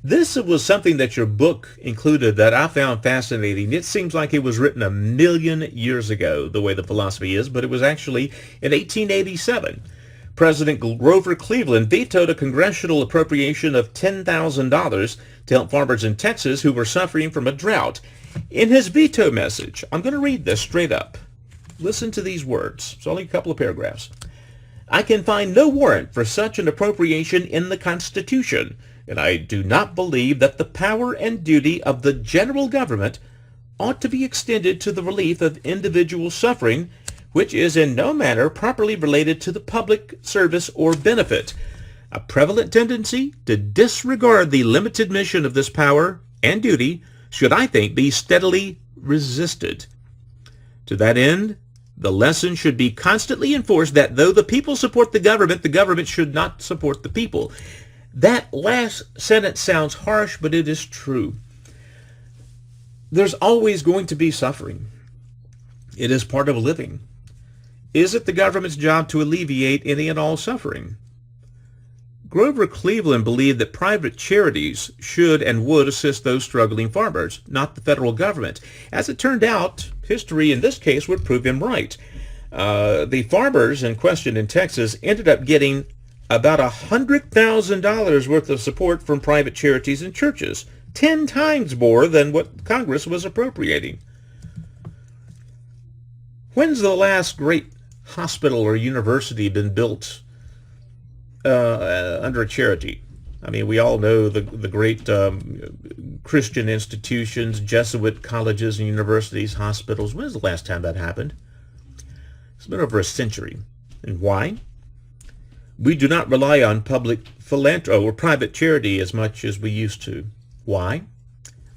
This was something that your book included that I found fascinating. It seems like it was written a million years ago, the way the philosophy is, but it was actually in 1887. President Grover Cleveland vetoed a congressional appropriation of $10,000 to help farmers in Texas who were suffering from a drought. In his veto message, I'm going to read this straight up. Listen to these words. It's only a couple of paragraphs. I can find no warrant for such an appropriation in the Constitution, and I do not believe that the power and duty of the general government ought to be extended to the relief of individual suffering, which is in no manner properly related to the public service or benefit. A prevalent tendency to disregard the limited mission of this power and duty should, I think, be steadily resisted. To that end, the lesson should be constantly enforced that though the people support the government should not support the people. That last sentence sounds harsh, but it is true. There's always going to be suffering. It is part of living. Is it the government's job to alleviate any and all suffering? Grover Cleveland believed that private charities should and would assist those struggling farmers, not the federal government. As it turned out, history in this case would prove him right. The farmers in question in Texas ended up getting about $100,000 worth of support from private charities and churches, 10 times more than what Congress was appropriating. When's the last great hospital or university been built under a charity? I mean, we all know the great Christian institutions, Jesuit colleges and universities, hospitals. When's the last time that happened? It's been over a century. And why? We do not rely on public philanthropy or private charity as much as we used to. Why?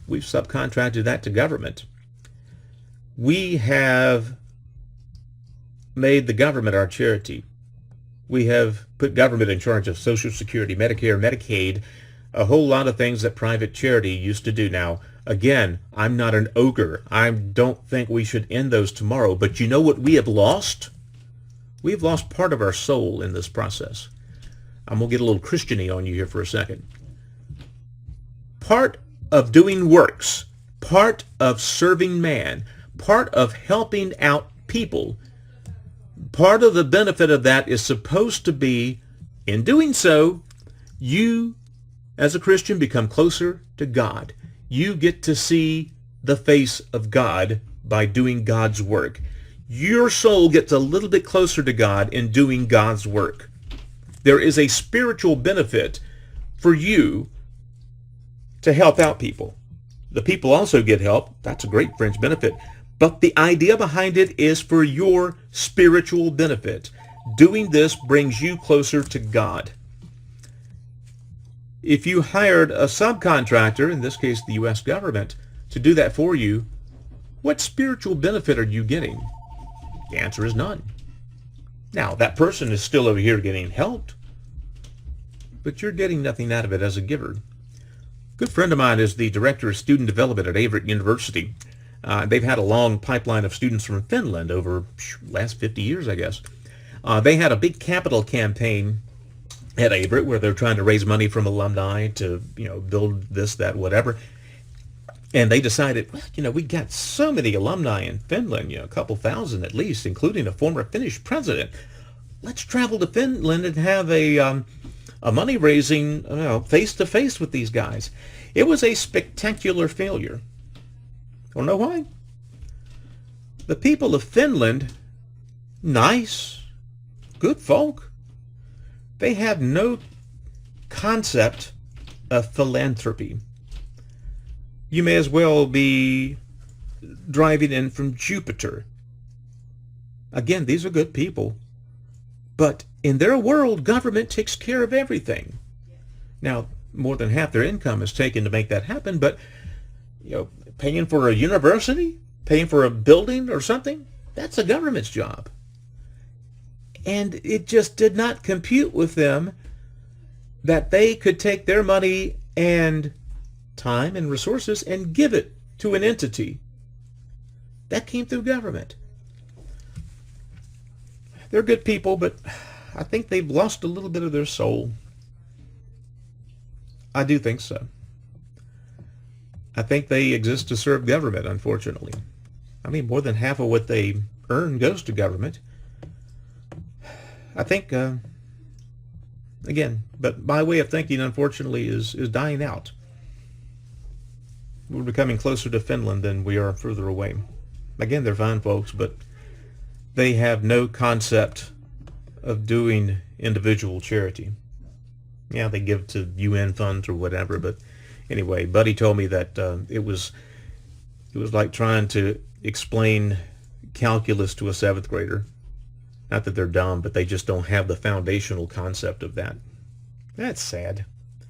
We've subcontracted that to government. We have made the government our charity. We have put government in charge of Social Security, Medicare, Medicaid, a whole lot of things that private charity used to do. Now, again, I'm not an ogre. I don't think we should end those tomorrow. But you know what we have lost? We've lost part of our soul in this process. I'm going to get a little Christian-y on you here for a second. Part of doing works, part of serving man, part of helping out people, part of the benefit of that is supposed to be, in doing so, you as a Christian become closer to God. You get to see the face of God by doing God's work. Your soul gets a little bit closer to God in doing God's work. There is a spiritual benefit for you to help out people. The people also get help. That's a great fringe benefit. But the idea behind it is for your spiritual benefit. Doing this brings you closer to God. If you hired a subcontractor, in this case the U.S. government, to do that for you, what spiritual benefit are you getting? The answer is none. Now, that person is still over here getting helped, but you're getting nothing out of it as a giver. A good friend of mine is the director of student development at Everett University. They've had a long pipeline of students from Finland over the last 50 years, I guess. They had a big capital campaign at Everett where they're trying to raise money from alumni to, build this, that, whatever. And they decided, well, we got so many alumni in Finland, a couple thousand at least, including a former Finnish president. Let's travel to Finland and have a money-raising face-to-face with these guys. It was a spectacular failure. Want to know why? The people of Finland, nice, good folk, they have no concept of philanthropy. You may as well be driving in from Jupiter. Again, these are good people. But in their world, government takes care of everything. Now, more than half their income is taken to make that happen, but paying for a university, paying for a building or something, that's the government's job. And it just did not compute with them that they could take their money and time and resources and give it to an entity. That came through government. They're good people, but I think they've lost a little bit of their soul. I do think so. I think they exist to serve government, unfortunately. I mean, more than half of what they earn goes to government. I think, again, but my way of thinking, unfortunately, is dying out. We're becoming closer to Finland than we are further away. Again, they're fine folks, but they have no concept of doing individual charity. Yeah, they give to UN funds or whatever, but anyway, Buddy told me that it was like trying to explain calculus to a seventh grader. Not that they're dumb, but they just don't have the foundational concept of that. That's sad.